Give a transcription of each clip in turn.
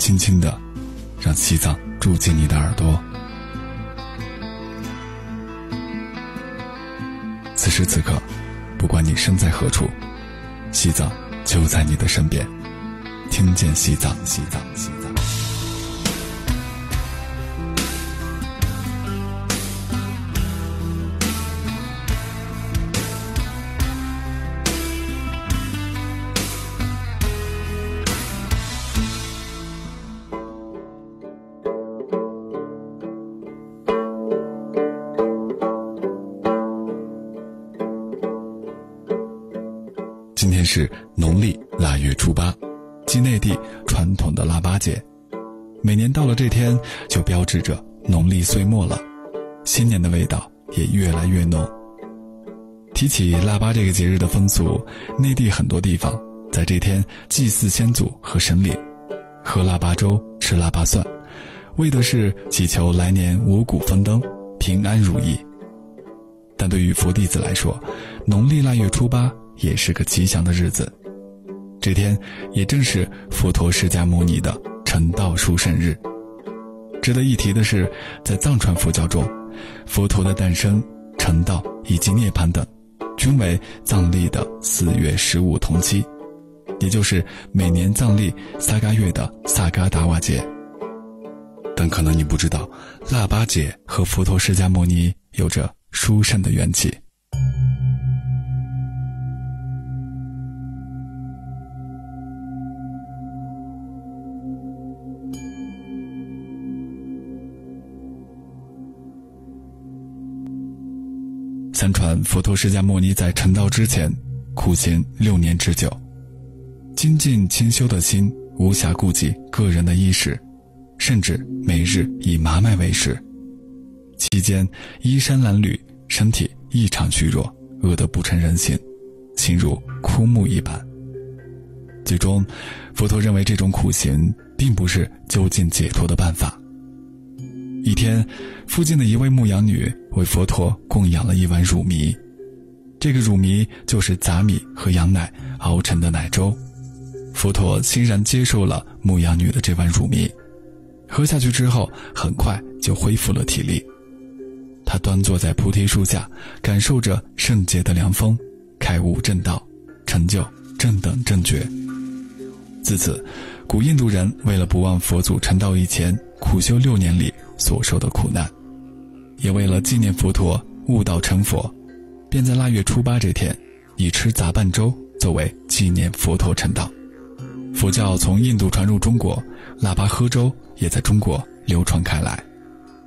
轻轻地让西藏住进你的耳朵。此时此刻，不管你身在何处，西藏就在你的身边。听见西藏，西藏，西藏。今天是农历腊月初八，即内地传统的腊八节。每年到了这天，就标志着农历岁末了，新年的味道也越来越浓。提起腊八这个节日的风俗，内地很多地方在这天祭祀先祖和神灵，喝腊八粥，吃腊八蒜，为的是祈求来年五谷丰登，平安如意。但对于佛弟子来说，农历腊月初八也是个吉祥的日子，这天也正是佛陀释迦牟尼的成道殊胜日。值得一提的是，在藏传佛教中，佛陀的诞生、成道以及涅槃等均为藏历的4月15同期，也就是每年藏历萨嘎月的萨嘎达瓦节。但可能你不知道，腊八节和佛陀释迦牟尼有着殊胜的缘起。相传佛陀释迦牟尼在成道之前苦行6年之久，精进清修的心无暇顾及个人的衣食，甚至每日以麻麦为食。期间衣衫褴褛，身体异常虚弱，饿得不成人形，形如枯木一般。最终佛陀认为这种苦行并不是究竟解脱的办法。一天，附近的一位牧羊女为佛陀供养了一碗乳糜，这个乳糜就是杂米和羊奶熬成的奶粥。佛陀欣然接受了牧羊女的这碗乳糜，喝下去之后很快就恢复了体力。他端坐在菩提树下，感受着圣洁的凉风，开悟正道，成就正等正觉。自此，古印度人为了不忘佛祖成道以前苦修6年里所受的苦难，也为了纪念佛陀悟道成佛，便在腊月初八这天以吃杂拌粥作为纪念佛陀成道。佛教从印度传入中国，腊八喝粥也在中国流传开来，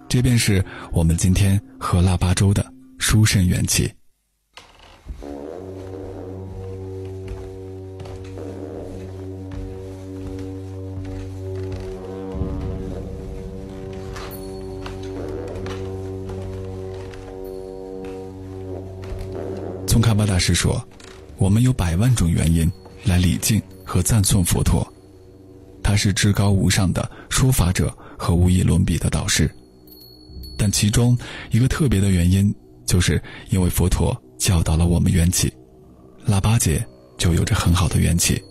这便是我们今天喝腊八粥的殊胜缘起。宗喀巴大师说，我们有100万种原因来礼敬和赞颂佛陀，他是至高无上的说法者和无以伦比的导师。但其中一个特别的原因，就是因为佛陀教导了我们缘起，腊八节就有着很好的缘起。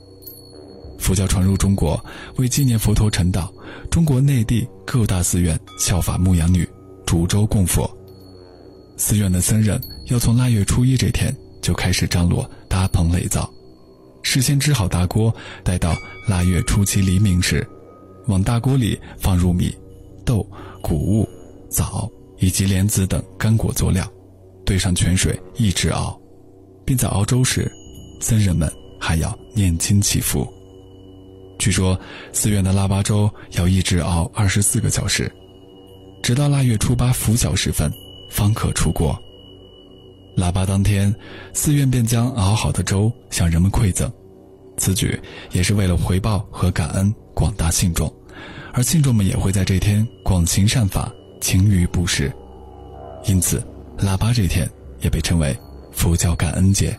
佛教传入中国，为纪念佛陀成道，中国内地各大寺院效法牧羊女，煮粥供佛。寺院的僧人要从腊月初1这天就开始张罗搭棚垒灶，事先支好大锅，待到腊月初7黎明时，往大锅里放入米、豆、谷物、枣以及莲子等干果佐料，兑上泉水一直熬，并在熬粥时，僧人们还要念经祈福。据说寺院的腊八粥要一直熬24个小时，直到腊月初8拂晓时分方可出锅。腊八当天，寺院便将熬好的粥向人们馈赠，此举也是为了回报和感恩广大信众，而信众们也会在这天广行善法，勤于布施。因此腊八这天也被称为佛教感恩节。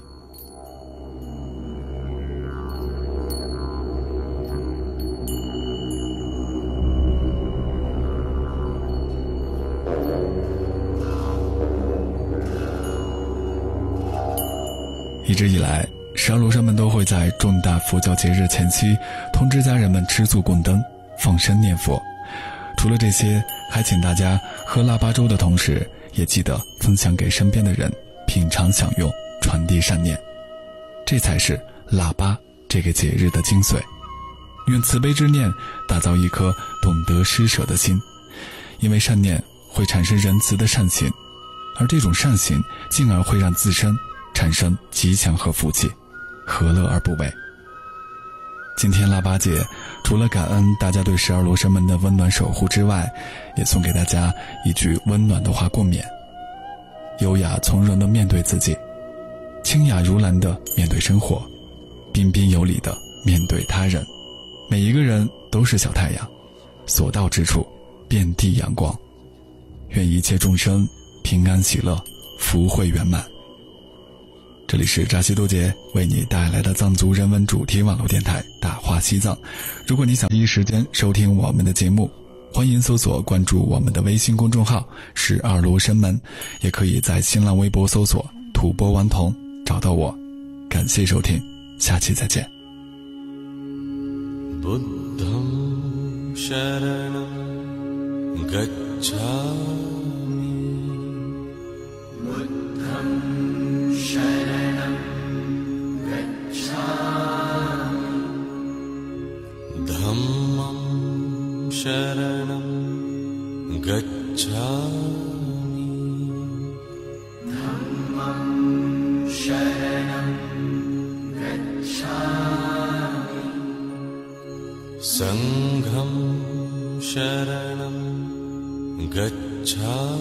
一直以来，沙罗山们都会在重大佛教节日前夕通知家人们吃素供灯，放生念佛。除了这些，还请大家喝腊八粥的同时，也记得分享给身边的人品尝享用，传递善念，这才是腊八这个节日的精髓。愿慈悲之念打造一颗懂得施舍的心，因为善念会产生仁慈的善行，而这种善行进而会让自身产生吉祥和福气，何乐而不为。今天腊八节，除了感恩大家对12罗生门的温暖守护之外，也送给大家一句温暖的话共勉：优雅从容地面对自己，清雅如兰地面对生活，彬彬有礼地面对他人。每一个人都是小太阳，所到之处遍地阳光。愿一切众生平安喜乐，福慧圆满。这里是扎西多杰为你带来的藏族人文主题网络电台大话西藏。如果你想第一时间收听我们的节目，欢迎搜索关注我们的微信公众号12罗生门，也可以在新浪微博搜索吐蕃顽童找到我。感谢收听，下期再见。Buddham Sharanam Gacchami Buddham Sharanam Gacchami Dhammam Sharanam Gacchami Dhammam Sharanam Gacchami Sangham Sharanam Gacchami